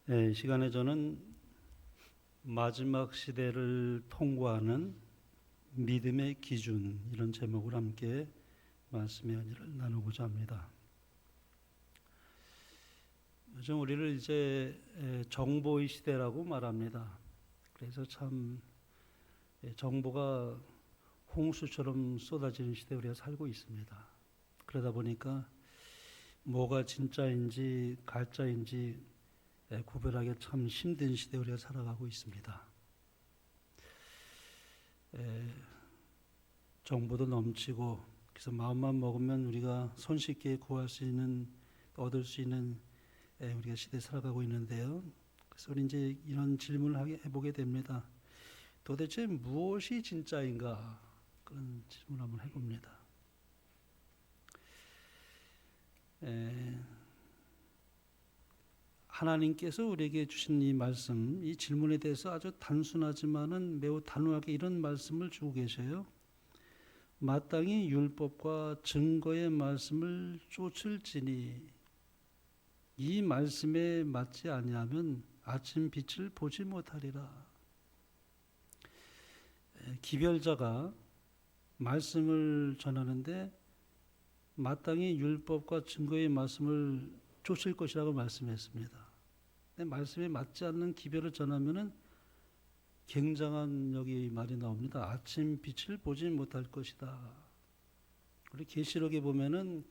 이 시간에 저는 마지막 시대를 통과하는 믿음의 기준, 이런 제목을 함께 말씀의 연의를 나누고자 합니다. 요즘 우리를 이제 정보의 시대라고 말합니다. 그래서 참 정보가 홍수처럼 쏟아지는 시대에 우리가 살고 있습니다. 그러다 보니까 뭐가 진짜인지 가짜인지 구별하기 참 힘든 시대에 우리가 살아가고 있습니다. 정보도 넘치고, 그래서 마음만 먹으면 우리가 손쉽게 구할 수 있는, 얻을 수 있는 우리가 시대에 살아가고 있는데요. 그래서 우리 이제 이런 질문을 해보게 됩니다. 도대체 무엇이 진짜인가? 그런 질문을 한번 해봅니다. 하나님께서 우리에게 주신 이 말씀, 이 질문에 대해서 아주 단순하지만은 매우 단호하게 이런 말씀을 주고 계셔요. 마땅히 율법과 증거의 말씀을 쫓을지니 이 말씀에 맞지 아니하면 아침 빛을 보지 못하리라. 기별자가 말씀을 전하는데 마땅히 율법과 증거의 말씀을 쫓을 것이라고 말씀했습니다. 말씀에 맞지 않는 기별을 전하면은 굉장한 여기 말이 나옵니다. 아침 빛을 보지 못할 것이다. 우리 계시록에 보면은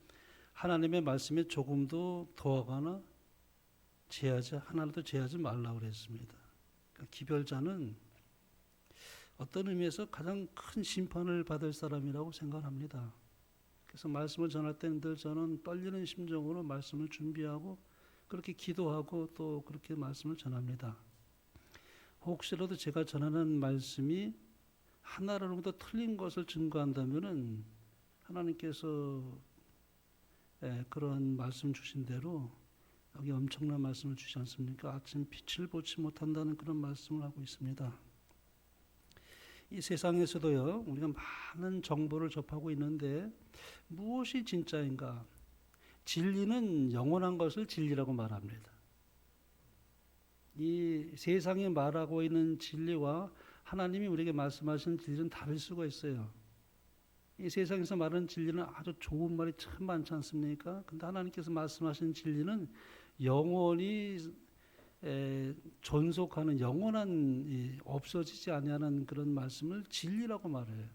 하나님의 말씀에 조금도 더하거나 하나라도 제하지 말라고 그랬습니다. 그러니까 기별자는 어떤 의미에서 가장 큰 심판을 받을 사람이라고 생각합니다. 그래서 말씀을 전할 때는 늘 저는 떨리는 심정으로 말씀을 준비하고 그렇게 기도하고 또 그렇게 말씀을 전합니다. 혹시라도 제가 전하는 말씀이 하나라도 틀린 것을 증거한다면은 하나님께서 그런 말씀 주신 대로 여기 엄청난 말씀을 주지 않습니까? 아침 빛을 보지 못한다는 그런 말씀을 하고 있습니다. 이 세상에서도요, 우리가 많은 정보를 접하고 있는데 무엇이 진짜인가? 진리는 영원한 것을 진리라고 말합니다. 이 세상이 말하고 있는 진리와 하나님이 우리에게 말씀하신 진리는 다를 수가 있어요. 이 세상에서 말하는 진리는 아주 좋은 말이 참 많지 않습니까? 근데 하나님께서 말씀하신 진리는 영원히 존속하는 영원한 없어지지 아니하는 그런 말씀을 진리라고 말해요.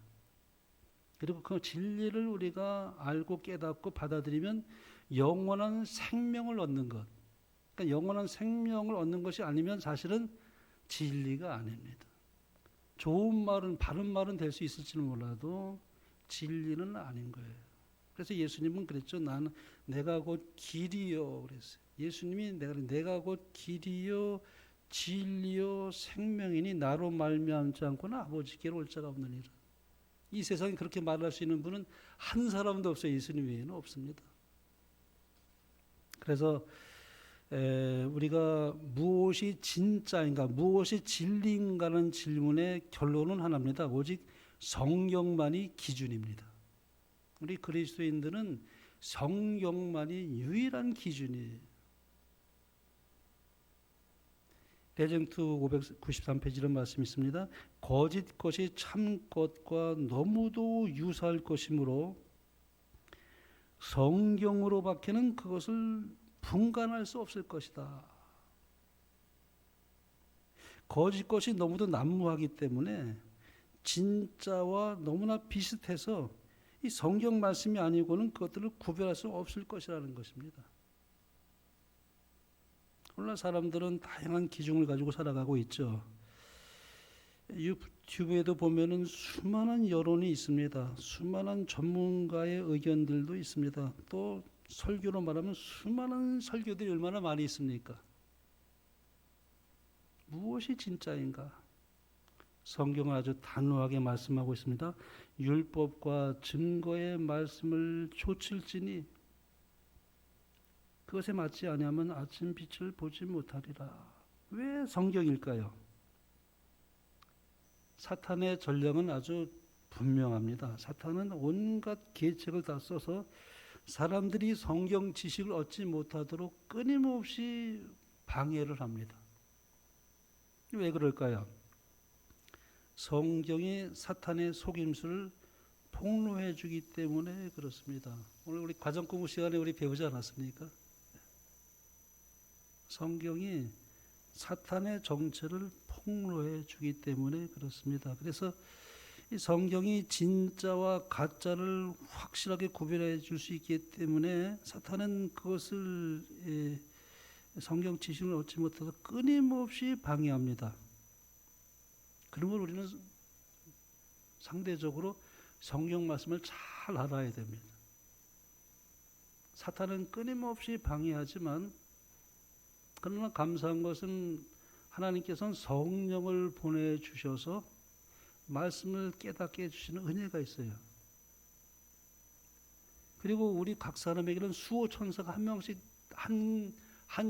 그리고 그 진리를 우리가 알고 깨닫고 받아들이면 영원한 생명을 얻는 것. 그러니까 영원한 생명을 얻는 것이 아니면 사실은 진리가 아닙니다. 좋은 말은, 바른 말은 될 수 있을지는 몰라도 진리는 아닌 거예요. 그래서 예수님은 그랬죠. 내가 곧 길이요 그랬어요. 예수님이 내가 곧 길이요 진리요 생명이니 나로 말미암지 않고는 아버지께로 올 자가 없느니라. 이 세상에 그렇게 말할 수 있는 분은 한 사람도 없어요. 예수님 외에는 없습니다. 그래서 우리가 무엇이 진짜인가, 무엇이 진리인가는 질문의 결론은 하나입니다. 오직 성경만이 기준입니다. 우리 그리스도인들은 성경만이 유일한 기준이에요. 대쟁투 593페이지 이런 말씀이 있습니다. 거짓 것이 참 것과 너무도 유사할 것이므로 성경으로 밖에는 그것을 분간할 수 없을 것이다. 거짓 것이 너무도 난무하기 때문에 진짜와 너무나 비슷해서 이 성경 말씀이 아니고는 그것들을 구별할 수 없을 것이라는 것입니다. 오늘날 사람들은 다양한 기준을 가지고 살아가고 있죠. 유튜브에도 보면은 수많은 여론이 있습니다. 수많은 전문가의 의견들도 있습니다. 또 설교로 말하면 수많은 설교들이 얼마나 많이 있습니까? 무엇이 진짜인가? 성경은 아주 단호하게 말씀하고 있습니다. 율법과 증거의 말씀을 쫓을지니 그것에 맞지 아니하면 아침 빛을 보지 못하리라. 왜 성경일까요? 사탄의 전략은 아주 분명합니다. 사탄은 온갖 계책을 다 써서 사람들이 성경 지식을 얻지 못하도록 끊임없이 방해를 합니다. 왜 그럴까요? 성경이 사탄의 속임수를 폭로해 주기 때문에 그렇습니다. 오늘 우리 과정 공부 시간에 우리 배우지 않았습니까? 성경이 사탄의 정체를 폭로해 주기 때문에 그렇습니다. 그래서 이 성경이 진짜와 가짜를 확실하게 구별해 줄 수 있기 때문에 사탄은 그것을 성경 지식을 얻지 못해서 끊임없이 방해합니다. 그러면 우리는 상대적으로 성경 말씀을 잘 알아야 됩니다. 사탄은 끊임없이 방해하지만 그러나 감사한 것은 하나님께서는 성령을 보내주셔서 말씀을 깨닫게 해주시는 은혜가 있어요. 그리고 우리 각 사람에게는 수호 천사가 한 명씩 한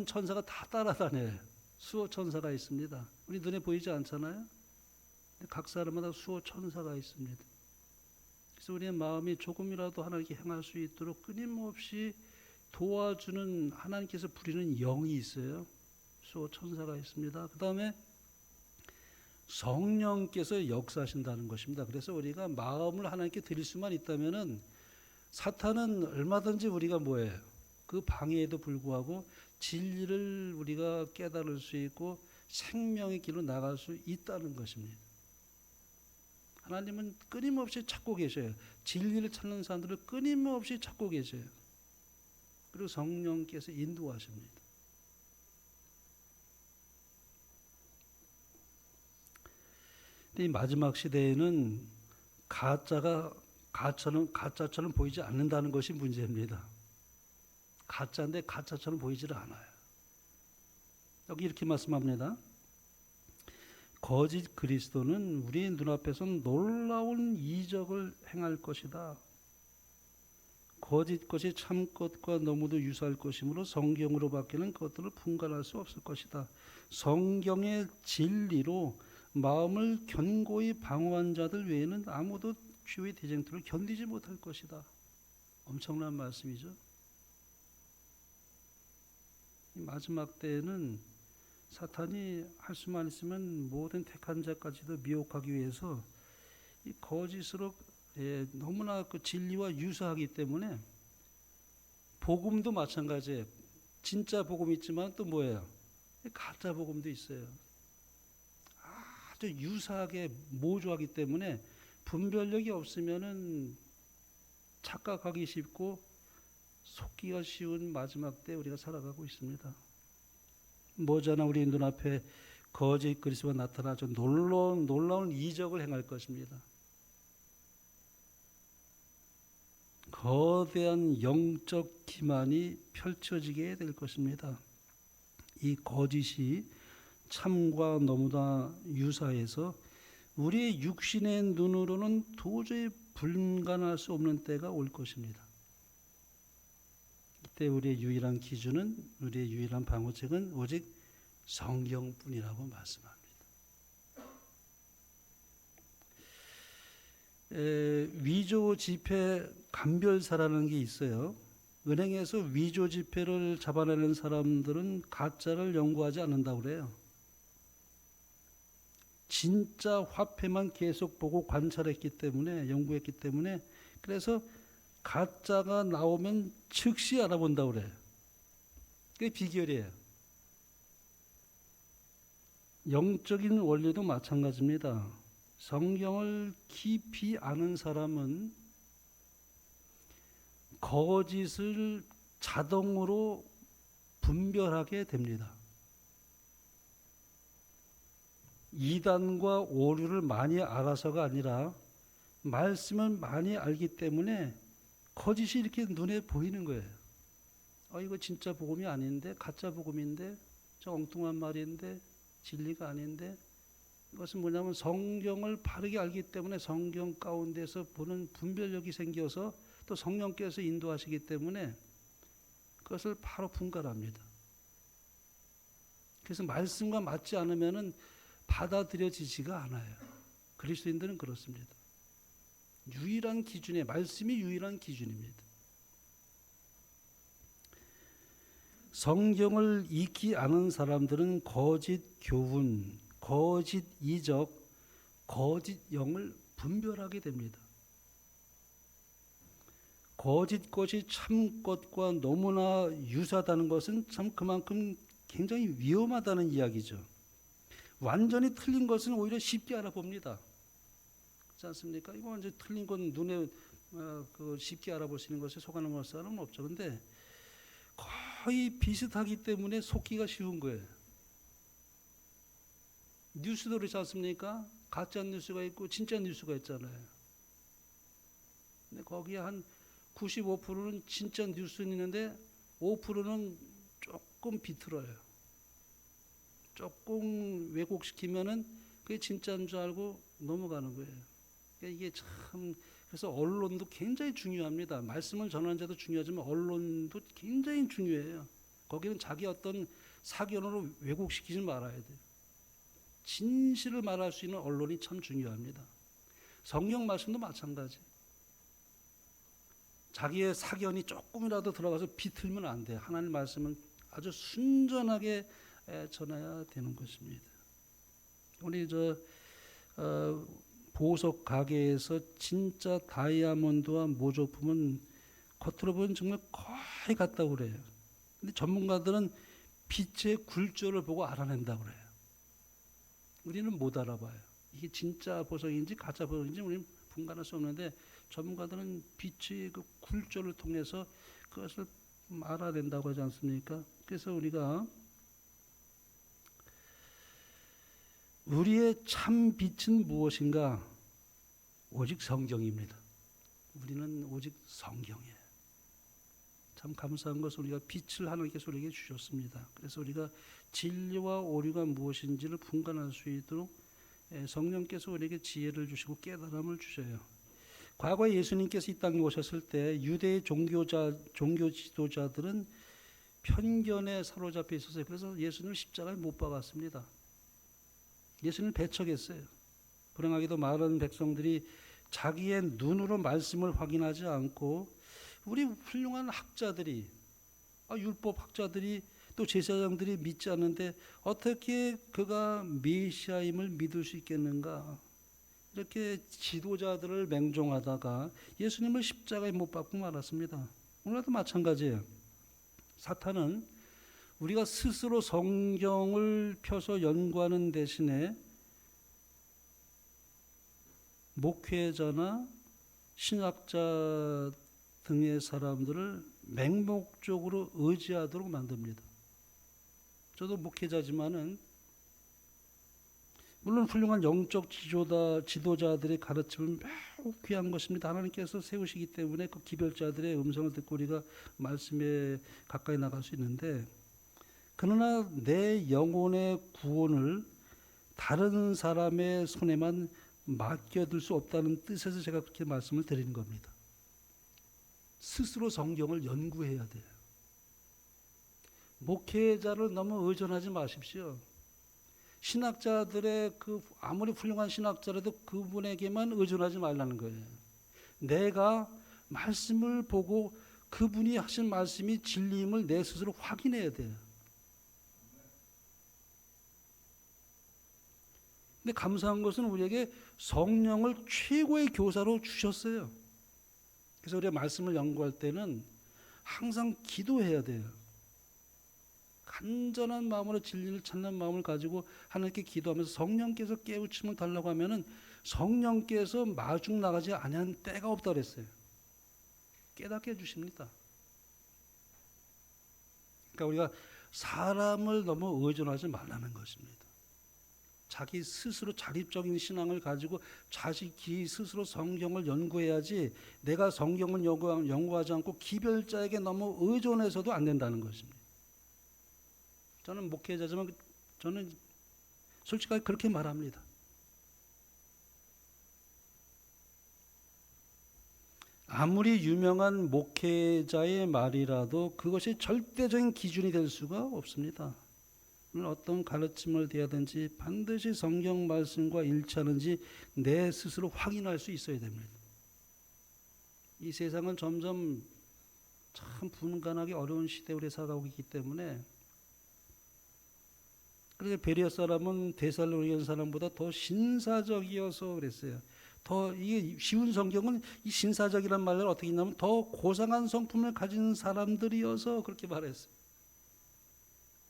천사가 다 따라다녀요. 수호 천사가 있습니다. 우리 눈에 보이지 않잖아요. 각 사람마다 수호 천사가 있습니다. 그래서 우리의 마음이 조금이라도 하나님께 행할 수 있도록 끊임없이 도와주는 하나님께서 부리는 영이 있어요. 수호 천사가 있습니다. 그 다음에 성령께서 역사하신다는 것입니다. 그래서 우리가 마음을 하나님께 드릴 수만 있다면은 사탄은 얼마든지 우리가 뭐예요? 그 방해에도 불구하고 진리를 우리가 깨달을 수 있고 생명의 길로 나갈 수 있다는 것입니다. 하나님은 끊임없이 찾고 계셔요. 진리를 찾는 사람들을 끊임없이 찾고 계셔요. 그리고 성령께서 인도하십니다. 근데 이 마지막 시대에는 가짜처럼 보이지 않는다는 것이 문제입니다. 가짜인데 가짜처럼 보이질 않아요. 여기 이렇게 말씀합니다. 거짓 그리스도는 우리 눈앞에서 놀라운 이적을 행할 것이다. 거짓 것이 참 것과 너무도 유사할 것이므로 성경으로 바뀌는 것들을 분간할 수 없을 것이다. 성경의 진리로 마음을 견고히 방어한 자들 외에는 아무도 주의 대쟁투를 견디지 못할 것이다. 엄청난 말씀이죠. 이 마지막 때에는 사탄이 할 수만 있으면 모든 택한 자까지도 미혹하기 위해서 이 거짓으로 너무나 그 진리와 유사하기 때문에 복음도 마찬가지예요. 진짜 복음이 있지만 또 뭐예요? 가짜 복음도 있어요. 아주 유사하게 모조하기 때문에 분별력이 없으면은 착각하기 쉽고 속기가 쉬운 마지막 때 우리가 살아가고 있습니다. 머지않아 우리 눈앞에 거짓 그리스도가 나타나 아주 놀라운 이적을 행할 것입니다. 거대한 영적 기만이 펼쳐지게 될 것입니다. 이 거짓이 참과 너무나 유사해서 우리의 육신의 눈으로는 도저히 분간할 수 없는 때가 올 것입니다. 이때 우리의 유일한 기준은, 우리의 유일한 방어책은 오직 성경뿐이라고 말씀합니다. 위조 지폐 감별사라는 게 있어요. 은행에서 위조 지폐를 잡아내는 사람들은 가짜를 연구하지 않는다고 그래요. 진짜 화폐만 계속 보고 관찰했기 때문에, 연구했기 때문에, 그래서 가짜가 나오면 즉시 알아본다고 그래요. 그게 비결이에요. 영적인 원리도 마찬가지입니다. 성경을 깊이 아는 사람은 거짓을 자동으로 분별하게 됩니다. 이단과 오류를 많이 알아서가 아니라 말씀을 많이 알기 때문에 거짓이 이렇게 눈에 보이는 거예요. 이거 진짜 복음이 아닌데, 가짜 복음인데, 저 엉뚱한 말인데, 진리가 아닌데, 이것은 뭐냐면 성경을 바르게 알기 때문에 성경 가운데서 보는 분별력이 생겨서 또 성령께서 인도하시기 때문에 그것을 바로 분간합니다. 그래서 말씀과 맞지 않으면은 받아들여지지가 않아요. 그리스도인들은 그렇습니다. 유일한 기준에, 말씀이 유일한 기준입니다. 성경을 읽지 않은 사람들은 거짓 교훈, 거짓 이적, 거짓 영을 분별하게 됩니다. 거짓 것이 참 것과 너무나 유사하다는 것은 참 그만큼 굉장히 위험하다는 이야기죠. 완전히 틀린 것은 오히려 쉽게 알아봅니다. 그렇지 않습니까? 이거 완전히 틀린 건 눈에 쉽게 알아볼 수 있는 것에 속아넘을 사람은 없죠. 그런데 거의 비슷하기 때문에 속기가 쉬운 거예요. 뉴스도 그렇지 않습니까? 가짜 뉴스가 있고 진짜 뉴스가 있잖아요. 근데 거기에 한 95%는 진짜 뉴스는 있는데 5%는 조금 비틀어요. 조금 왜곡시키면은 그게 진짜인 줄 알고 넘어가는 거예요. 그러니까 이게 참, 그래서 언론도 굉장히 중요합니다. 말씀을 전하는 자도 중요하지만 언론도 굉장히 중요해요. 거기는 자기 어떤 사견으로 왜곡시키지 말아야 돼요. 진실을 말할 수 있는 언론이 참 중요합니다. 성경 말씀도 마찬가지. 자기의 사견이 조금이라도 들어가서 비틀면 안 돼. 하나님 말씀은 아주 순전하게 전해야 되는 것입니다. 우리 보석 가게에서 진짜 다이아몬드와 모조품은 겉으로 보면 정말 거의 같다고 그래요. 근데 전문가들은 빛의 굴절을 보고 알아낸다고 그래요. 우리는 못 알아봐요. 이게 진짜 보석인지 가짜 보석인지 우리는 분간할 수 없는데 전문가들은 빛의 그 굴절을 통해서 그것을 알아낸다고 하지 않습니까? 그래서 우리가 우리의 참 빛은 무엇인가? 오직 성경입니다. 우리는 오직 성경이에요. 참 감사한 것은 우리가 빛을 하나님께서 우리에게 주셨습니다. 그래서 우리가 진리와 오류가 무엇인지를 분간할 수 있도록 성령께서 우리에게 지혜를 주시고 깨달음을 주셔요. 과거에 예수님께서 이 땅에 오셨을 때 유대의 종교 지도자들은 편견에 사로잡혀 있었어요. 그래서 예수님을 십자가에 못 박았습니다. 예수님을 배척했어요. 불행하게도 많은 백성들이 자기의 눈으로 말씀을 확인하지 않고 우리 훌륭한 학자들이, 율법 학자들이 또 제사장들이 믿지 않는데 어떻게 그가 메시아임을 믿을 수 있겠는가? 이렇게 지도자들을 맹종하다가 예수님을 십자가에 못 박고 말았습니다. 오늘도 마찬가지예요. 사탄은 우리가 스스로 성경을 펴서 연구하는 대신에 목회자나 신학자 등의 사람들을 맹목적으로 의지하도록 만듭니다. 저도 목회자지만은 물론 훌륭한 영적 지도자들의 가르침은 매우 귀한 것입니다. 하나님께서 세우시기 때문에 그 기별자들의 음성을 듣고 우리가 말씀에 가까이 나갈 수 있는데, 그러나 내 영혼의 구원을 다른 사람의 손에만 맡겨둘 수 없다는 뜻에서 제가 그렇게 말씀을 드리는 겁니다. 스스로 성경을 연구해야 돼요. 목회자를 너무 의존하지 마십시오. 신학자들의 아무리 훌륭한 신학자라도 그분에게만 의존하지 말라는 거예요. 내가 말씀을 보고 그분이 하신 말씀이 진리임을 내 스스로 확인해야 돼요. 근데 감사한 것은 우리에게 성령을 최고의 교사로 주셨어요. 그래서 우리가 말씀을 연구할 때는 항상 기도해야 돼요. 간절한 마음으로 진리를 찾는 마음을 가지고 하나님께 기도하면서 성령께서 깨우침을 달라고 하면은 성령께서 마중 나가지 아니한 때가 없다고 그랬어요. 깨닫게 해주십니다. 그러니까 우리가 사람을 너무 의존하지 말라는 것입니다. 자기 스스로 자립적인 신앙을 가지고 자식이 스스로 성경을 연구해야지, 내가 성경을 연구하지 않고 기별자에게 너무 의존해서도 안 된다는 것입니다. 저는 목회자지만 저는 솔직하게 그렇게 말합니다. 아무리 유명한 목회자의 말이라도 그것이 절대적인 기준이 될 수가 없습니다. 어떤 가르침을 대하든지 반드시 성경 말씀과 일치하는지 내 스스로 확인할 수 있어야 됩니다. 이 세상은 점점 참 분간하기 어려운 시대에 우리 살아가고 있기 때문에, 그래서 베레아 사람은 데살로니가 사람보다 더 신사적이어서 그랬어요. 더 이게 쉬운 성경은 이 신사적이란 말을 어떻게 했냐면 더 고상한 성품을 가진 사람들이어서 그렇게 말했어요.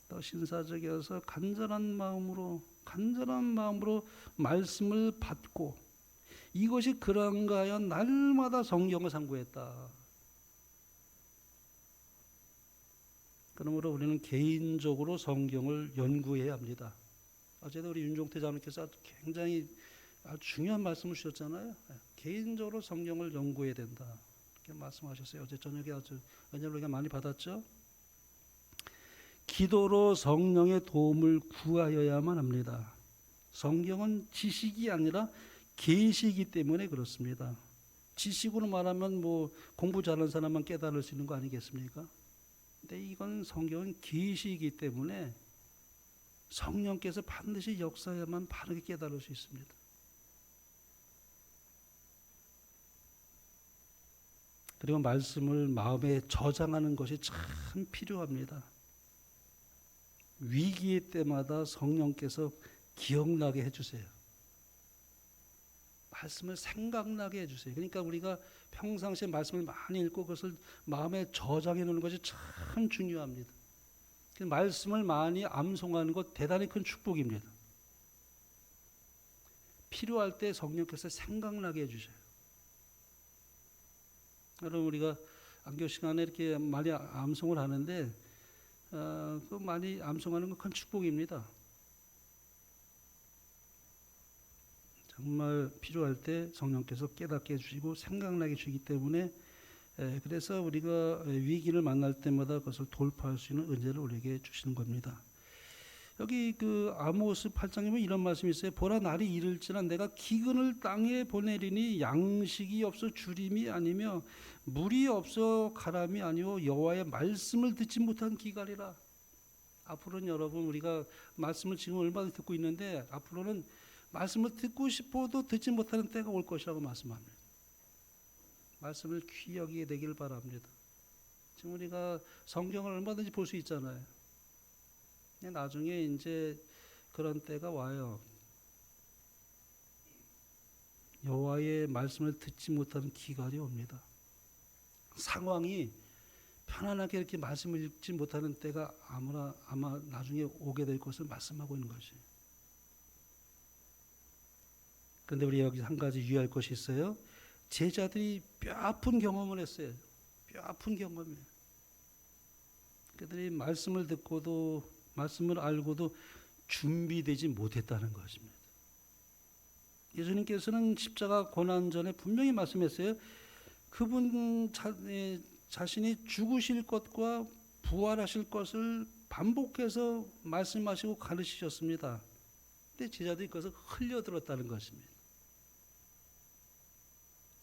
더 신사적이어서 간절한 마음으로 말씀을 받고, 이것이 그런가 하여 날마다 성경을 상고했다. 그러므로 우리는 개인적으로 성경을 연구해야 합니다. 어제도 우리 윤종태 장로께서 굉장히 아주 중요한 말씀을 주셨잖아요. 개인적으로 성경을 연구해야 된다, 이렇게 말씀하셨어요. 어제 저녁에 아주 은혜를 우리가 많이 받았죠. 기도로 성령의 도움을 구하여야만 합니다. 성경은 지식이 아니라 계시이기 때문에 그렇습니다. 지식으로 말하면 뭐 공부 잘하는 사람만 깨달을 수 있는 거 아니겠습니까? 근데 이건 성경은 계시이기 때문에 성령께서 반드시 역사해야만 바르게 깨달을 수 있습니다. 그리고 말씀을 마음에 저장하는 것이 참 필요합니다. 위기 때마다 성령께서 기억나게 해주세요. 말씀을 생각나게 해주세요. 그러니까 우리가 평상시에 말씀을 많이 읽고 그것을 마음에 저장해 놓는 것이 참 중요합니다. 말씀을 많이 암송하는 것 대단히 큰 축복입니다. 필요할 때 성령께서 생각나게 해주셔요. 여러분, 우리가 안교 시간에 이렇게 많이 암송을 하는데 그 많이 암송하는 건 큰 축복입니다. 정말 필요할 때 성령께서 깨닫게 해주시고 생각나게 주기 때문에, 그래서 우리가 위기를 만날 때마다 그것을 돌파할 수 있는 은혜를 우리에게 주시는 겁니다. 여기 그 아모스 8장에 보면 이런 말씀이 있어요. 보라, 날이 이를지라 내가 기근을 땅에 보내리니 양식이 없어 주림이 아니며 물이 없어 가람이 아니오 여호와의 말씀을 듣지 못한 기갈이라. 앞으로는 여러분, 우리가 말씀을 지금 얼마나 듣고 있는데 앞으로는 말씀을 듣고 싶어도 듣지 못하는 때가 올 것이라고 말씀합니다. 말씀을 귀히 여기게 되길 바랍니다. 지금 우리가 성경을 얼마든지 볼 수 있잖아요. 나중에 이제 그런 때가 와요. 여호와의 말씀을 듣지 못하는 기갈이 옵니다. 상황이 편안하게 이렇게 말씀을 읽지 못하는 때가 아마 나중에 오게 될 것을 말씀하고 있는 것이. 그런데 우리 여기 한 가지 유의할 것이 있어요. 제자들이 뼈아픈 경험을 했어요. 뼈아픈 경험이에요. 그들이 말씀을 듣고도 말씀을 알고도 준비되지 못했다는 것입니다. 예수님께서는 십자가 고난 전에 분명히 말씀했어요. 그분 자신이 죽으실 것과 부활하실 것을 반복해서 말씀하시고 가르치셨습니다. 근데 제자들이 그것을 흘려들었다는 것입니다.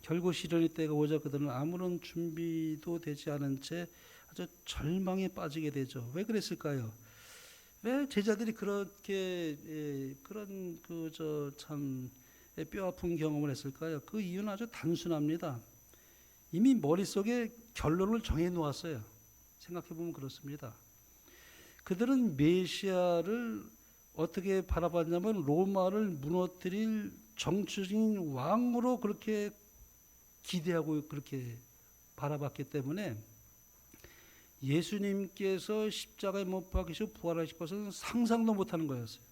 결국 시련의 때가 오자 그들은 아무런 준비도 되지 않은 채 아주 절망에 빠지게 되죠. 왜 그랬을까요? 왜 제자들이 그렇게 그런 참 뼈아픈 경험을 했을까요? 그 이유는 아주 단순합니다. 이미 머릿속에 결론을 정해 놓았어요. 생각해 보면 그렇습니다. 그들은 메시아를 어떻게 바라봤냐면 로마를 무너뜨릴 정치적인 왕으로 그렇게 기대하고 그렇게 바라봤기 때문에 예수님께서 십자가에 못 박히시고 부활하실 것은 상상도 못하는 거였어요.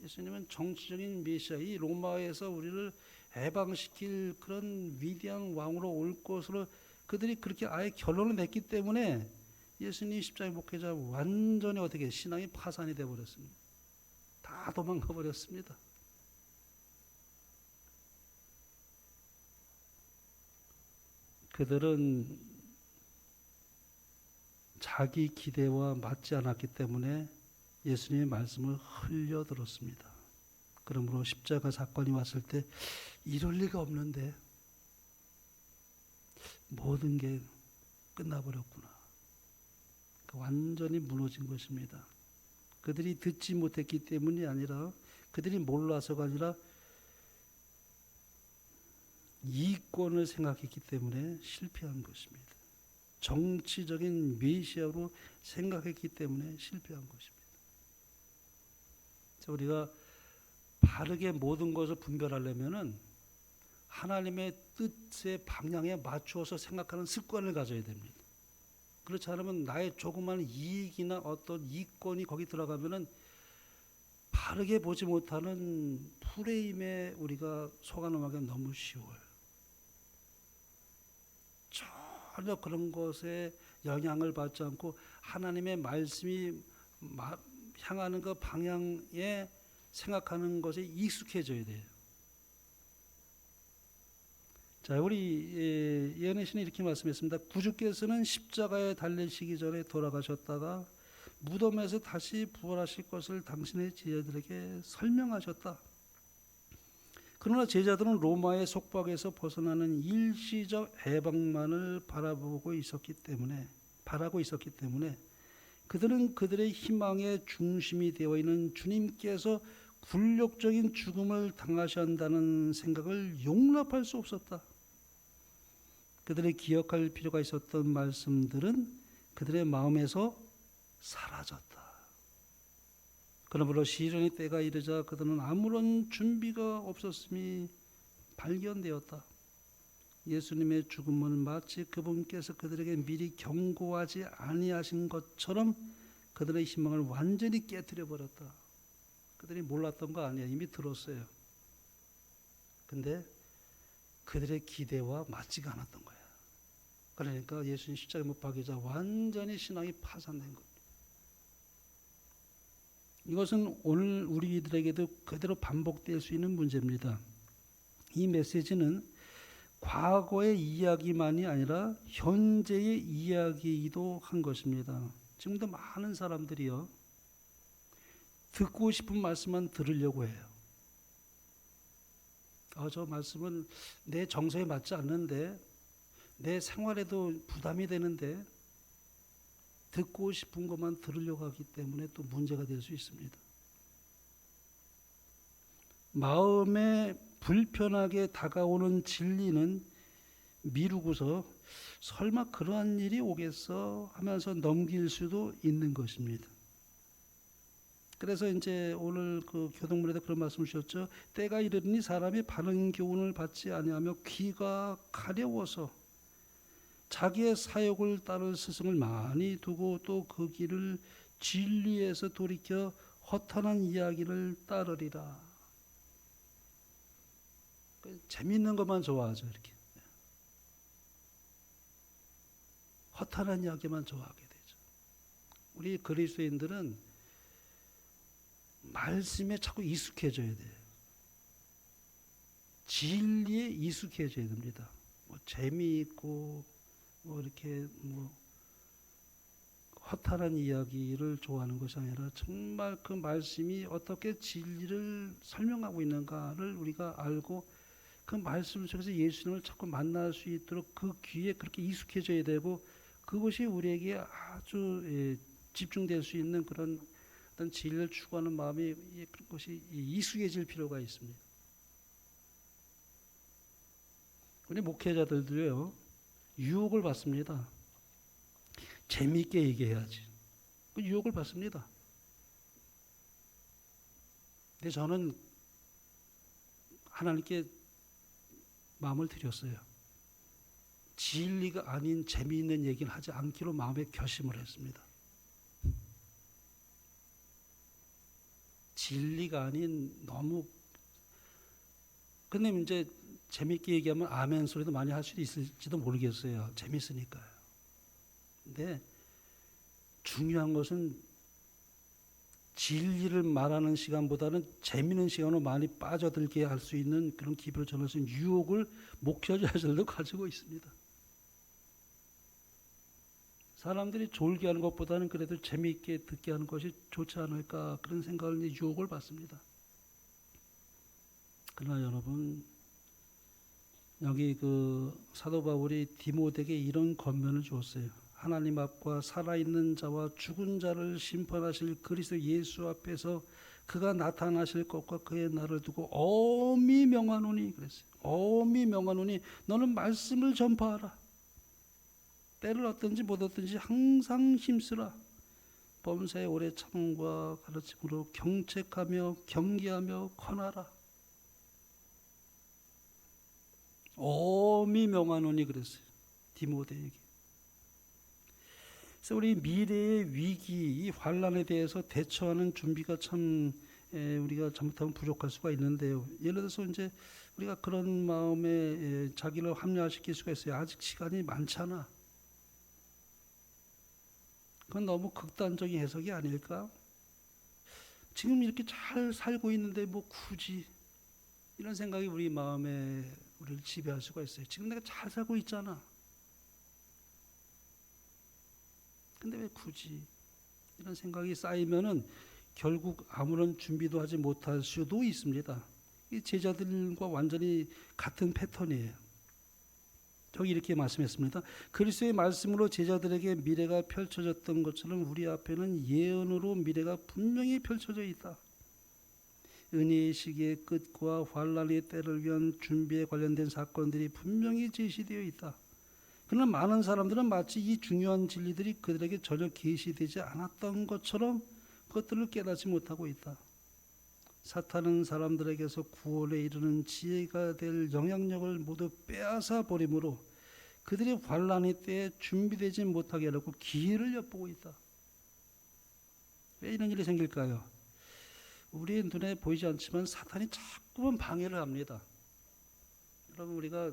예수님은 정치적인 메시아, 이 로마에서 우리를 해방시킬 그런 위대한 왕으로 올 것으로 그들이 그렇게 아예 결론을 냈기 때문에 예수님 십자가의 목회자 완전히 어떻게 신앙이 파산이 되어버렸습니다. 다 도망가 버렸습니다. 그들은 자기 기대와 맞지 않았기 때문에 예수님의 말씀을 흘려들었습니다. 그러므로 십자가 사건이 왔을 때 이럴 리가 없는데 모든 게 끝나버렸구나. 완전히 무너진 것입니다. 그들이 듣지 못했기 때문이 아니라 그들이 몰라서가 아니라 이권을 생각했기 때문에 실패한 것입니다. 정치적인 메시아로 생각했기 때문에 실패한 것입니다. 우리가 바르게 모든 것을 분별하려면은 하나님의 뜻의 방향에 맞추어서 생각하는 습관을 가져야 됩니다. 그렇지 않으면 나의 조그만 이익이나 어떤 이권이 거기 들어가면은 바르게 보지 못하는 프레임에 우리가 속아넘어가기 너무 쉬워요. 전혀 그런 것에 영향을 받지 않고 하나님의 말씀이 향하는 그 방향에 생각하는 것에 익숙해져야 돼요. 자, 우리 예언의 신이 이렇게 말씀했습니다. 구주께서는 십자가에 달리시기 전에 돌아가셨다가 무덤에서 다시 부활하실 것을 당신의 제자들에게 설명하셨다. 그러나 제자들은 로마의 속박에서 벗어나는 일시적 해방만을 바라고 있었기 때문에 그들은 그들의 희망의 중심이 되어 있는 주님께서 굴욕적인 죽음을 당하셔야 한다는 생각을 용납할 수 없었다. 그들이 기억할 필요가 있었던 말씀들은 그들의 마음에서 사라졌다. 그러므로 시련의 때가 이르자 그들은 아무런 준비가 없었음이 발견되었다. 예수님의 죽음은 마치 그분께서 그들에게 미리 경고하지 아니하신 것처럼 그들의 희망을 완전히 깨뜨려 버렸다. 그들이 몰랐던 거 아니야. 이미 들었어요. 근데 그들의 기대와 맞지가 않았던 거야. 그러니까 예수님 십자가에 못 박이자 완전히 신앙이 파산된 겁니다. 이것은 오늘 우리들에게도 그대로 반복될 수 있는 문제입니다. 이 메시지는 과거의 이야기만이 아니라 현재의 이야기이기도 한 것입니다. 지금도 많은 사람들이요, 듣고 싶은 말씀만 들으려고 해요. 저 말씀은 내 정서에 맞지 않는데, 내 생활에도 부담이 되는데, 듣고 싶은 것만 들으려고 하기 때문에 또 문제가 될 수 있습니다. 마음에 불편하게 다가오는 진리는 미루고서 설마 그러한 일이 오겠어 하면서 넘길 수도 있는 것입니다. 그래서 이제 오늘 그 교동문에도 그런 말씀 주셨죠. 때가 이르니 사람이 바른 교훈을 받지 아니하며 귀가 가려워서 자기의 사욕을 따를 스승을 많이 두고 또 그 길을 진리에서 돌이켜 허탄한 이야기를 따르리라. 재미있는 것만 좋아하죠. 이렇게 허탄한 이야기만 좋아하게 되죠. 우리 그리스도인들은 말씀에 자꾸 익숙해져야 돼요. 진리에 익숙해져야 됩니다. 재미있고 이렇게 허탈한 이야기를 좋아하는 것이 아니라 정말 그 말씀이 어떻게 진리를 설명하고 있는가를 우리가 알고 그 말씀 속에서 예수님을 자꾸 만날 수 있도록 그 귀에 그렇게 익숙해져야 되고, 그것이 우리에게 아주 집중될 수 있는 그런 어떤 진리를 추구하는 마음이, 그것이 익숙해질 필요가 있습니다. 우리 목회자들도요, 유혹을 받습니다. 재미있게 얘기해야지. 그 유혹을 받습니다. 근데 저는 하나님께 마음을 드렸어요. 진리가 아닌 재미있는 얘기를 하지 않기로 마음에 결심을 했습니다. 진리가 아닌 너무, 근데 이제 재미있게 얘기하면 아멘 소리도 많이 할 수도 있을지도 모르겠어요. 재밌으니까요. 근데 중요한 것은 진리를 말하는 시간보다는 재미있는 시간으로 많이 빠져들게 할 수 있는 그런 기별을 전할 수 있는 유혹을 목회자들도 가지고 있습니다. 사람들이 졸게 하는 것보다는 그래도 재미있게 듣게 하는 것이 좋지 않을까, 그런 생각을, 유혹을 받습니다. 그러나 여러분, 여기 그 사도 바울이 디모데에게 이런 권면을 주었어요. 하나님 앞과 살아있는 자와 죽은 자를 심판하실 그리스도 예수 앞에서 그가 나타나실 것과 그의 날을 두고 엄히 명하노니, 그랬어요. 엄히 명하노니 너는 말씀을 전파하라. 때를 얻든지 못 얻든지 항상 힘쓰라. 범사에 오래 참음과 가르침으로 경책하며 경계하며 권하라. 엄히 명하노니 그랬어요. 디모데에게. 그래서 우리 미래의 위기, 이 환란에 대해서 대처하는 준비가 참 우리가 잘못하면 부족할 수가 있는데요. 예를 들어서 이제 우리가 그런 마음에 자기를 합리화시킬 수가 있어요. 아직 시간이 많잖아. 그건 너무 극단적인 해석이 아닐까? 지금 이렇게 잘 살고 있는데 뭐 굳이 이런 생각이 우리 마음에 우리를 지배할 수가 있어요. 지금 내가 잘 살고 있잖아. 근데 왜 굳이 이런 생각이 쌓이면은 결국 아무런 준비도 하지 못할 수도 있습니다. 이 제자들과 완전히 같은 패턴이에요. 저기 이렇게 말씀했습니다. 그리스도의 말씀으로 제자들에게 미래가 펼쳐졌던 것처럼 우리 앞에는 예언으로 미래가 분명히 펼쳐져 있다. 은혜의 시기의 끝과 환란의 때를 위한 준비에 관련된 사건들이 분명히 제시되어 있다. 그러나 많은 사람들은 마치 이 중요한 진리들이 그들에게 전혀 계시되지 않았던 것처럼 그것들을 깨닫지 못하고 있다. 사탄은 사람들에게서 구원에 이르는 지혜가 될 영향력을 모두 빼앗아 버림으로 그들이 환란의 때에 준비되지 못하게 하려고 기회를 엿보고 있다. 왜 이런 일이 생길까요? 우리의 눈에 보이지 않지만 사탄이 자꾸만 방해를 합니다. 여러분 우리가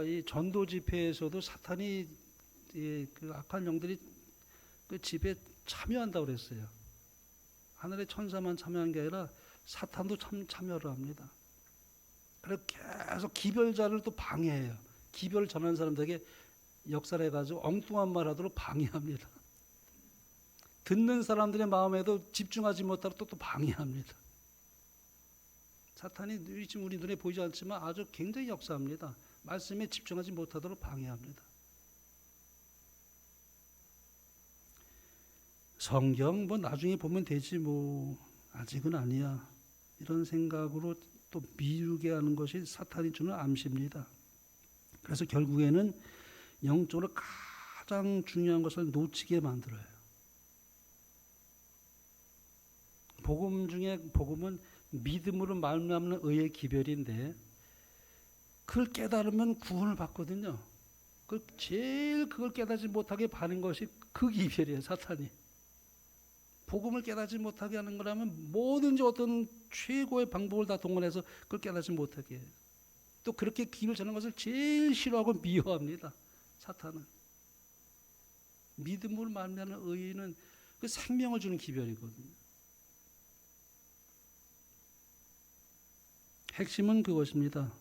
이 전도 집회에서도 사탄이 그 악한 영들이 그 집에 참여한다고 그랬어요. 하늘의 천사만 참여한 게 아니라 사탄도 참여를 합니다. 그래서 계속 기별자를 또 방해해요. 기별 전하는 사람들에게 역살해가지고 엉뚱한 말 하도록 방해합니다. 듣는 사람들의 마음에도 집중하지 못하도록 또 방해합니다. 사탄이 지금 우리 눈에 보이지 않지만 아주 굉장히 역사합니다. 말씀에 집중하지 못하도록 방해합니다. 성경 뭐 나중에 보면 되지 뭐 아직은 아니야 이런 생각으로 또 미루게 하는 것이 사탄이 주는 암시입니다. 그래서 결국에는 영적으로 가장 중요한 것을 놓치게 만들어요. 복음 중에 복음은 믿음으로 말미암는 의의 기별인데 그걸 깨달으면 구원을 받거든요. 그걸 깨닫지 못하게 하는 것이 그 기별이에요. 사탄이. 복음을 깨닫지 못하게 하는 거라면 뭐든지 어떤 최고의 방법을 다 동원해서 그걸 깨닫지 못하게 해요. 또 그렇게 기를 저는 것을 제일 싫어하고 미워합니다. 사탄은. 믿음으로 말미암는 의는 그 생명을 주는 기별이거든요. 핵심은 그것입니다.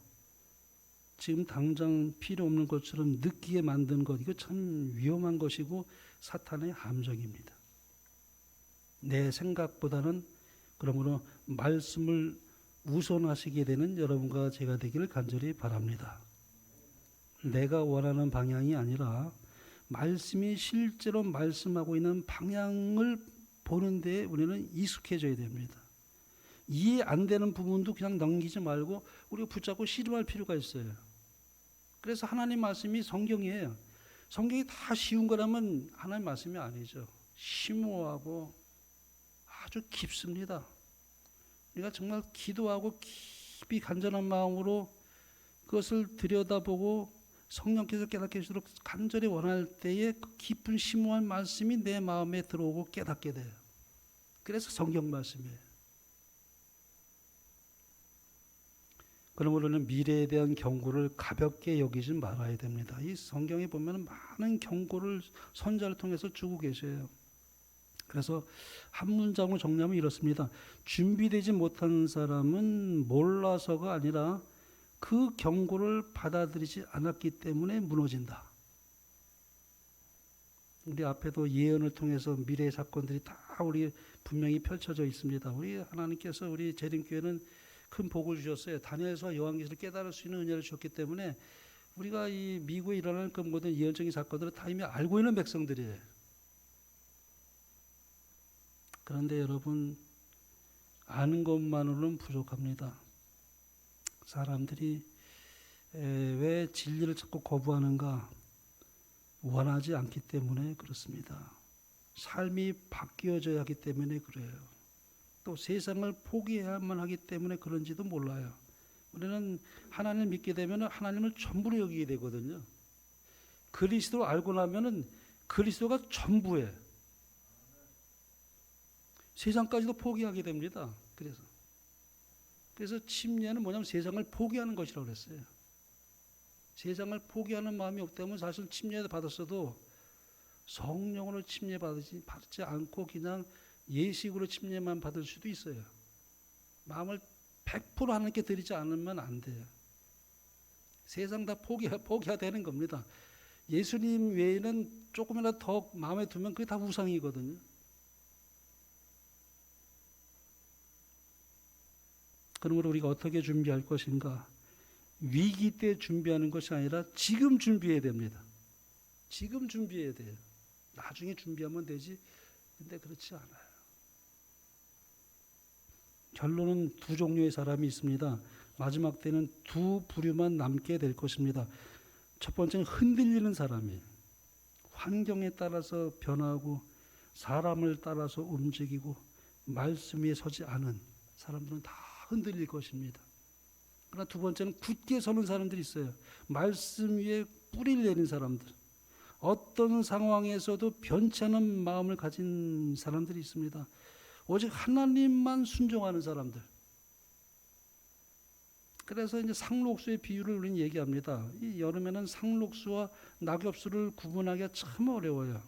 지금 당장 필요 없는 것처럼 느끼게 만든 것, 이거 참 위험한 것이고 사탄의 함정입니다. 내 생각보다는 그러므로 말씀을 우선하시게 되는 여러분과 제가 되기를 간절히 바랍니다. 내가 원하는 방향이 아니라 말씀이 실제로 말씀하고 있는 방향을 보는 데 우리는 익숙해져야 됩니다. 이해 안 되는 부분도 그냥 넘기지 말고 우리가 붙잡고 씨름할 필요가 있어요. 그래서 하나님 말씀이 성경이에요. 성경이 다 쉬운 거라면 하나님 말씀이 아니죠. 심오하고 아주 깊습니다. 우리가 정말 기도하고 깊이 간절한 마음으로 그것을 들여다보고 성령께서 깨닫게 해주도록 간절히 원할 때에 그 깊은 심오한 말씀이 내 마음에 들어오고 깨닫게 돼요. 그래서 성경 말씀이에요. 그러므로 우리는 미래에 대한 경고를 가볍게 여기지 말아야 됩니다. 이 성경에 보면 많은 경고를 선자를 통해서 주고 계셔요. 그래서 한 문장으로 정리하면 이렇습니다. 준비되지 못한 사람은 몰라서가 아니라 그 경고를 받아들이지 않았기 때문에 무너진다. 우리 앞에도 예언을 통해서 미래의 사건들이 다 우리 분명히 펼쳐져 있습니다. 우리 하나님께서 우리 재림교회는 큰 복을 주셨어요. 다니엘서와 요한계시를 깨달을 수 있는 은혜를 주셨기 때문에 우리가 이 미국에 일어나는 그 모든 예언적인 사건들을 다 이미 알고 있는 백성들이에요. 그런데 여러분 아는 것만으로는 부족합니다. 사람들이 왜 진리를 자꾸 거부하는가? 원하지 않기 때문에 그렇습니다. 삶이 바뀌어져야 하기 때문에 그래요. 또 세상을 포기해야만 하기 때문에 그런지도 몰라요. 우리는 하나님을 믿게 되면 하나님을 전부로 여기게 되거든요. 그리스도를 알고 나면은 그리스도가 전부예요. 세상까지도 포기하게 됩니다. 그래서 침례는 뭐냐면 세상을 포기하는 것이라고 그랬어요. 세상을 포기하는 마음이 없다면 사실 침례 받았어도 성령으로 침례 받지 않고 그냥 예식으로 침례만 받을 수도 있어요. 마음을 100% 하나님께 드리지 않으면 안 돼요. 세상 다 포기해야 되는 겁니다. 예수님 외에는 조금이라도 더 마음에 두면 그게 다 우상이거든요. 그러므로 우리가 어떻게 준비할 것인가? 위기 때 준비하는 것이 아니라 지금 준비해야 됩니다. 지금 준비해야 돼요. 나중에 준비하면 되지. 근데 그렇지 않아요. 결론은 두 종류의 사람이 있습니다. 마지막 때는 두 부류만 남게 될 것입니다. 첫 번째는 흔들리는 사람이에요. 환경에 따라서 변하고 사람을 따라서 움직이고 말씀 위에 서지 않은 사람들은 다 흔들릴 것입니다. 그러나 두 번째는 굳게 서는 사람들이 있어요. 말씀 위에 뿌리를 내린 사람들. 어떤 상황에서도 변치 않은 마음을 가진 사람들이 있습니다. 오직 하나님만 순종하는 사람들. 그래서 이제 상록수의 비유를 우리는 얘기합니다. 이 여름에는 상록수와 낙엽수를 구분하기가 참 어려워요.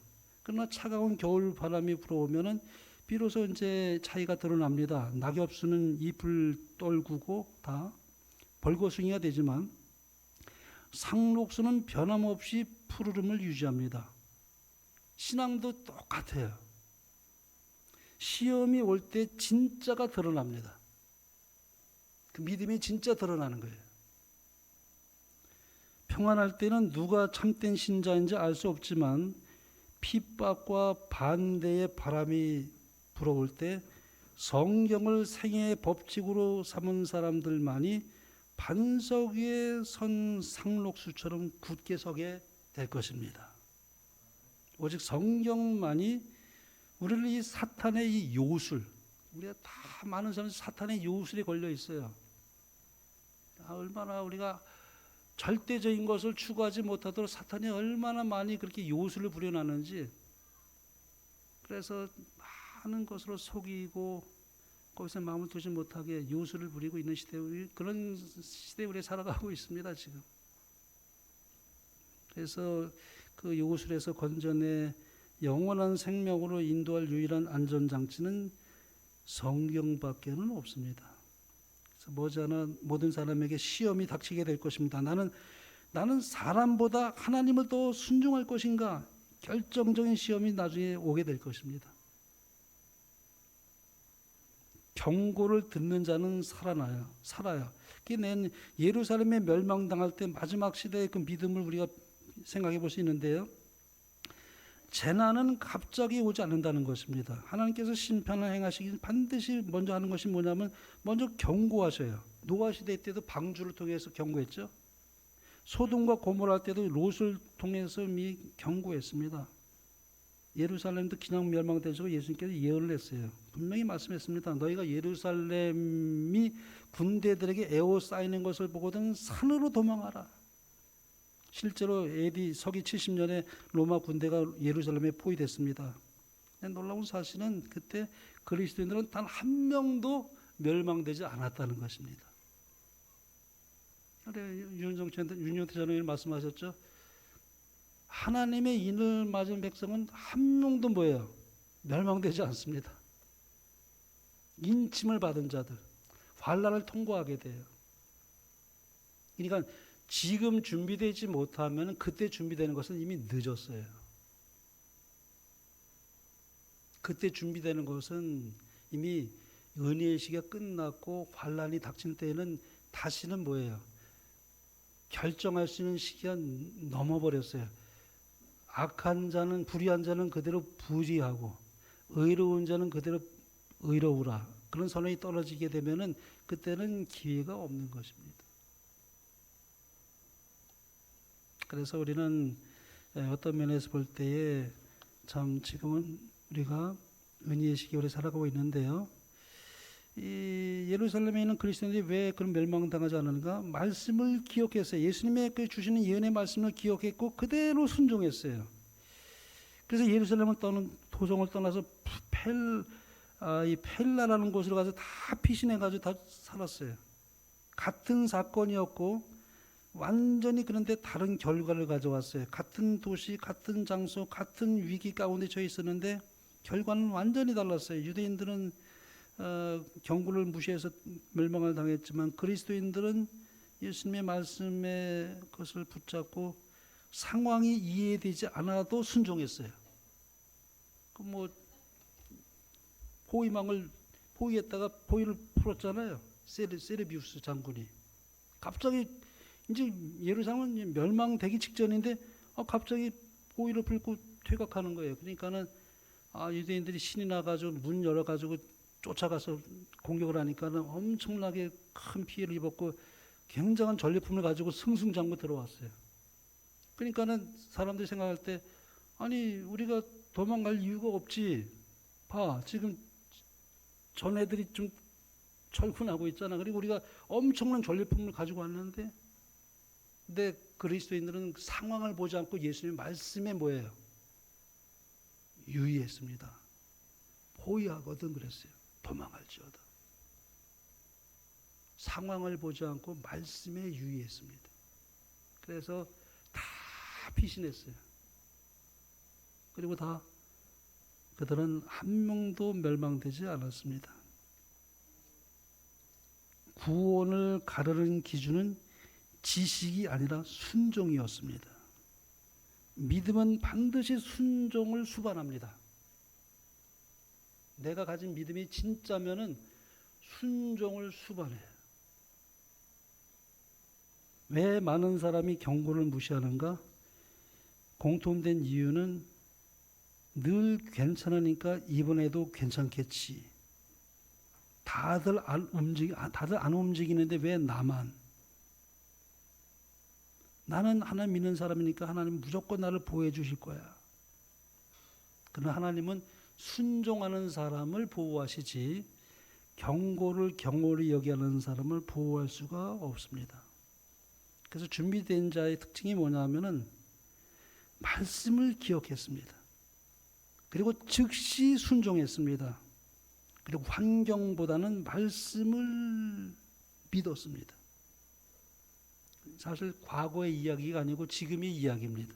그러나 차가운 겨울 바람이 불어오면은 비로소 이제 차이가 드러납니다. 낙엽수는 잎을 떨구고 다 벌거숭이가 되지만 상록수는 변함없이 푸르름을 유지합니다. 신앙도 똑같아요. 시험이 올 때 진짜가 드러납니다. 그 믿음이 진짜 드러나는 거예요. 평안할 때는 누가 참된 신자인지 알 수 없지만 핍박과 반대의 바람이 불어올 때 성경을 생애의 법칙으로 삼은 사람들만이 반석 위에 선 상록수처럼 굳게 서게 될 것입니다. 오직 성경만이 우리를 이 사탄의 이 요술, 우리가 다 많은 사람이 사탄의 요술에 걸려 있어요. 얼마나 우리가 절대적인 것을 추구하지 못하도록 사탄이 얼마나 많이 그렇게 요술을 부려놨는지. 그래서 많은 것으로 속이고 거기서 마음을 두지 못하게 요술을 부리고 있는 시대, 그런 시대에 우리가 살아가고 있습니다 지금. 그래서 그 요술에서 건져내 영원한 생명으로 인도할 유일한 안전장치는 성경밖에는 없습니다. 그래서 머지않아 모든 사람에게 시험이 닥치게 될 것입니다. 나는 사람보다 하나님을 더 순종할 것인가? 결정적인 시험이 나중에 오게 될 것입니다. 경고를 듣는 자는 살아요. 그게 예루살렘에 멸망당할 때 마지막 시대의 그 믿음을 우리가 생각해 볼 수 있는데요. 재난은 갑자기 오지 않는다는 것입니다. 하나님께서 심판을 행하시기 반드시 먼저 하는 것이 뭐냐면 먼저 경고하셔요. 노아 시대 때도 방주를 통해서 경고했죠. 소돔과 고모라 때도 롯을 통해서 이미 경고했습니다. 예루살렘도 그냥 멸망되죠. 예수님께서 예언을 했어요. 분명히 말씀했습니다. 너희가 예루살렘이 군대들에게 에워싸이는 것을 보거든 산으로 도망하라. 실제로 AD 서기 70년에 로마 군대가 예루살렘에 포위됐습니다. 놀라운 사실은 그때 그리스도인들은 단 한 명도 멸망되지 않았다는 것입니다. 윤영태 전원이 말씀하셨죠. 하나님의 인을 맞은 백성은 한 명도 뭐예요? 멸망되지 않습니다. 인침을 받은 자들, 환난을 통과하게 돼요. 그러니까 지금 준비되지 못하면 그때 준비되는 것은 이미 늦었어요. 그때 준비되는 것은 이미 은혜의 시기가 끝났고 환난이 닥칠 때에는 다시는 뭐예요? 결정할 수 있는 시기가 넘어버렸어요. 악한 자는, 불의한 자는 그대로 불의하고 의로운 자는 그대로 의로우라. 그런 선언이 떨어지게 되면은 그때는 기회가 없는 것입니다. 그래서 우리는 어떤 면에서 볼 때에 참 지금은 우리가 은혜의 시기에 살아가고 있는데요. 이 예루살렘에 있는 그리스도인들이 왜 그런 멸망당하지 않았는가? 말씀을 기억했어요. 예수님의 그 주시는 예언의 말씀을 기억했고 그대로 순종했어요. 그래서 예루살렘을 떠는 도성을 떠나서 이 펠라라는 곳으로 가서 다 피신해가지고 다 살았어요. 같은 사건이었고 완전히 그런데 다른 결과를 가져왔어요. 같은 도시, 같은 장소, 같은 위기 가운데 처해 있었는데 결과는 완전히 달랐어요. 유대인들은 경고를 무시해서 멸망을 당했지만 그리스도인들은 예수님의 말씀의 것을 붙잡고 상황이 이해되지 않아도 순종했어요. 뭐 포위했다가 포위를 풀었잖아요. 세르비우스 장군이 갑자기 이제 예루살렘은 멸망되기 직전인데 갑자기 포위를 풀고 퇴각하는 거예요. 그러니까는 유대인들이 신이 나가지고 문 열어가지고 쫓아가서 공격을 하니까는 엄청나게 큰 피해를 입었고 굉장한 전리품을 가지고 승승장구 들어왔어요. 그러니까는 사람들이 생각할 때 아니 우리가 도망갈 이유가 없지. 봐 지금 전 애들이 좀 철군하고 있잖아. 그리고 우리가 엄청난 전리품을 가지고 왔는데 근데 그리스도인들은 상황을 보지 않고 예수님의 말씀에 뭐예요? 유의했습니다. 포위하거든 그랬어요. 도망할지어다. 상황을 보지 않고 말씀에 유의했습니다. 그래서 다 피신했어요. 그리고 다 그들은 한 명도 멸망되지 않았습니다. 구원을 가르는 기준은 지식이 아니라 순종이었습니다. 믿음은 반드시 순종을 수반합니다. 내가 가진 믿음이 진짜면은 순종을 수반해요. 왜 많은 사람이 경고를 무시하는가? 공통된 이유는 늘 괜찮으니까 이번에도 괜찮겠지. 다들 안 움직이는데 왜 나만? 나는 하나님 믿는 사람이니까 하나님 무조건 나를 보호해 주실 거야. 그러나 하나님은 순종하는 사람을 보호하시지 경고를 경홀히 여기는 사람을 보호할 수가 없습니다. 그래서 준비된 자의 특징이 뭐냐면은 말씀을 기억했습니다. 그리고 즉시 순종했습니다. 그리고 환경보다는 말씀을 믿었습니다. 사실 과거의 이야기가 아니고 지금의 이야기입니다.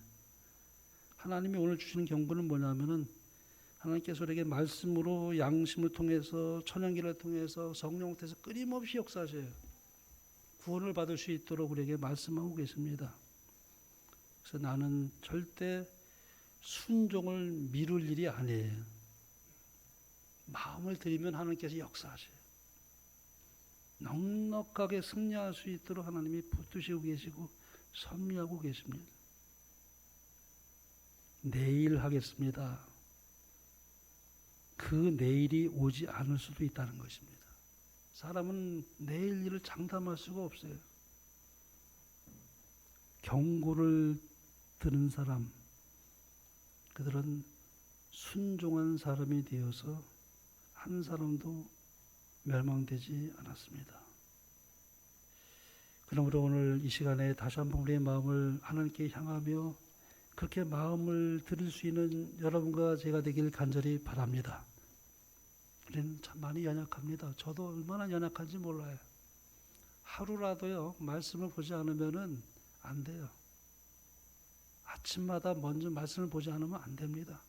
하나님이 오늘 주시는 경고는 뭐냐면은 하나님께서 우리에게 말씀으로 양심을 통해서 천연기를 통해서 성령을 통해서 끊임없이 역사하셔요. 구원을 받을 수 있도록 우리에게 말씀하고 계십니다. 그래서 나는 절대 순종을 미룰 일이 아니에요. 마음을 들이면 하나님께서 역사하셔요. 넉넉하게 승리할 수 있도록 하나님이 붙드시고 계시고 섭리하고 계십니다. 내일 하겠습니다. 그 내일이 오지 않을 수도 있다는 것입니다. 사람은 내일 일을 장담할 수가 없어요. 경고를 들은 사람, 그들은 순종한 사람이 되어서 한 사람도 멸망되지 않았습니다. 그러므로 오늘 이 시간에 다시 한번 우리의 마음을 하나님께 향하며 그렇게 마음을 드릴 수 있는 여러분과 제가 되길 간절히 바랍니다. 우리는 참 많이 연약합니다. 저도 얼마나 연약한지 몰라요. 하루라도요 말씀을 보지 않으면은 안 돼요. 아침마다 먼저 말씀을 보지 않으면 안 됩니다.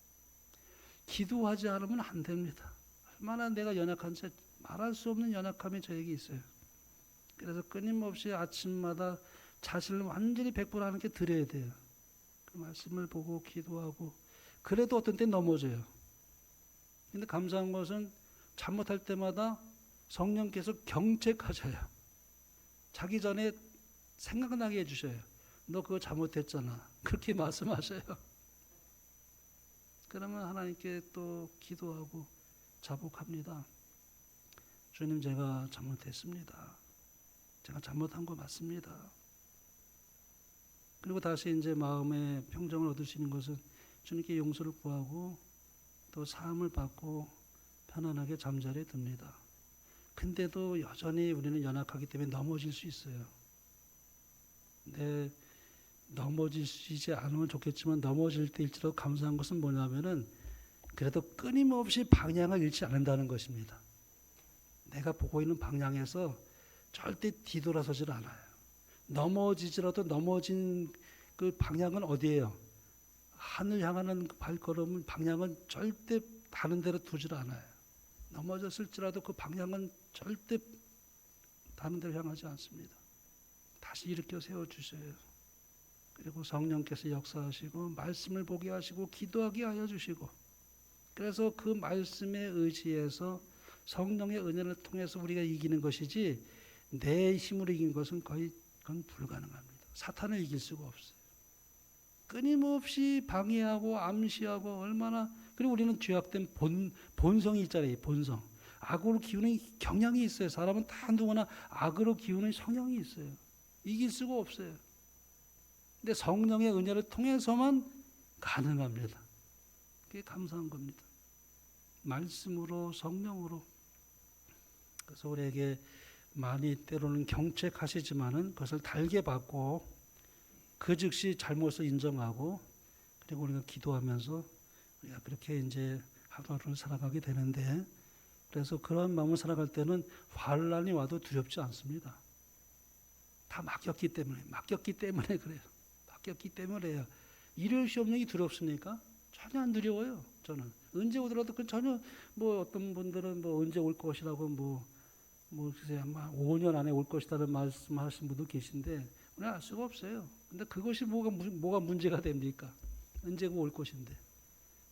기도하지 않으면 안 됩니다. 얼마나 내가 연약한지 말할 수 없는 연약함이 저에게 있어요. 그래서 끊임없이 아침마다 자신을 완전히 100% 하나님께 드려야 돼요. 그 말씀을 보고 기도하고 그래도 어떤 때 넘어져요. 근데 감사한 것은 잘못할 때마다 성령께서 경책하셔요. 자기 전에 생각나게 해주셔요. 너 그거 잘못했잖아. 그렇게 말씀하셔요. 그러면 하나님께 또 기도하고 자복합니다. 주님, 제가 잘못했습니다. 제가 잘못한 거 맞습니다. 그리고 다시 이제 마음의 평정을 얻을 수 있는 것은 주님께 용서를 구하고 또 사함을 받고 편안하게 잠자리에 듭니다. 근데도 여전히 우리는 연약하기 때문에 넘어질 수 있어요. 근데 넘어지지 않으면 좋겠지만 넘어질 때일지라도 감사한 것은 뭐냐면은 그래도 끊임없이 방향을 잃지 않는다는 것입니다. 내가 보고 있는 방향에서 절대 뒤돌아서질 않아요. 넘어지더라도 넘어진 그 방향은 어디예요? 하늘 향하는 그 발걸음은 방향은 절대 다른 데로 두질 않아요. 넘어졌을지라도 그 방향은 절대 다른 데로 향하지 않습니다. 다시 일으켜 세워주셔요. 그리고 성령께서 역사하시고 말씀을 보게 하시고 기도하게 하여 주시고 그래서 그 말씀에 의지해서 성령의 은혜를 통해서 우리가 이기는 것이지 내 힘으로 이긴 것은 거의 그건 불가능합니다. 사탄을 이길 수가 없어요. 끊임없이 방해하고 암시하고 얼마나 그리고 우리는 죄악된 본성이 있잖아요. 본성. 악으로 기우는 경향이 있어요. 사람은 다 누구나 악으로 기우는 성향이 있어요. 이길 수가 없어요. 근데 성령의 은혜를 통해서만 가능합니다. 그게 감사한 겁니다. 말씀으로 성령으로. 그래서 우리에게 많이 때로는 경책하시지만은 그것을 달게 받고 그 즉시 잘못을 인정하고 그리고 우리가 기도하면서 우리가 그렇게 이제 하루하루를 살아가게 되는데 그래서 그런 마음을 살아갈 때는 환난이 와도 두렵지 않습니다. 다 맡겼기 때문에 그래요. 맡겼기 때문에요. 일요일 시험령이 두렵습니까? 전혀 안 두려워요. 저는 언제 오더라도 그 전혀 뭐 어떤 분들은 뭐 언제 올 것이라고 뭐 글쎄 아마 5년 안에 올 것이라는 말씀하신 분도 계신데 우리는 알 수가 없어요. 근데 그것이 뭐가 문제가 됩니까? 언제고 올 것인데.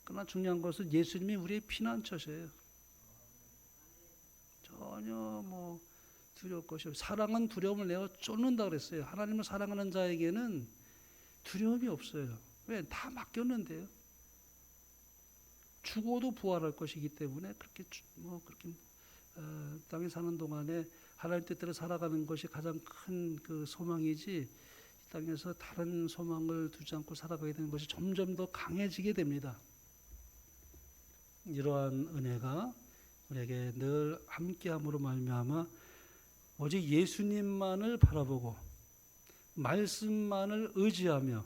그러나 중요한 것은 예수님이 우리의 피난처셔요. 전혀 뭐 두려울 것이 없어요. 사랑은 두려움을 내어 쫓는다 그랬어요. 하나님을 사랑하는 자에게는 두려움이 없어요. 왜? 다 맡겼는데요. 죽어도 부활할 것이기 때문에 그렇게 땅에 사는 동안에 하나님 뜻대로 살아가는 것이 가장 큰 그 소망이지 이 땅에서 다른 소망을 두지 않고 살아가게 되는 것이 점점 더 강해지게 됩니다. 이러한 은혜가 우리에게 늘 함께함으로 말미암아 오직 예수님만을 바라보고 말씀만을 의지하며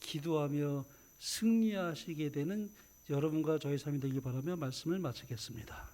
기도하며 승리하시게 되는 여러분과 저의 삶이 되길 바라며 말씀을 마치겠습니다.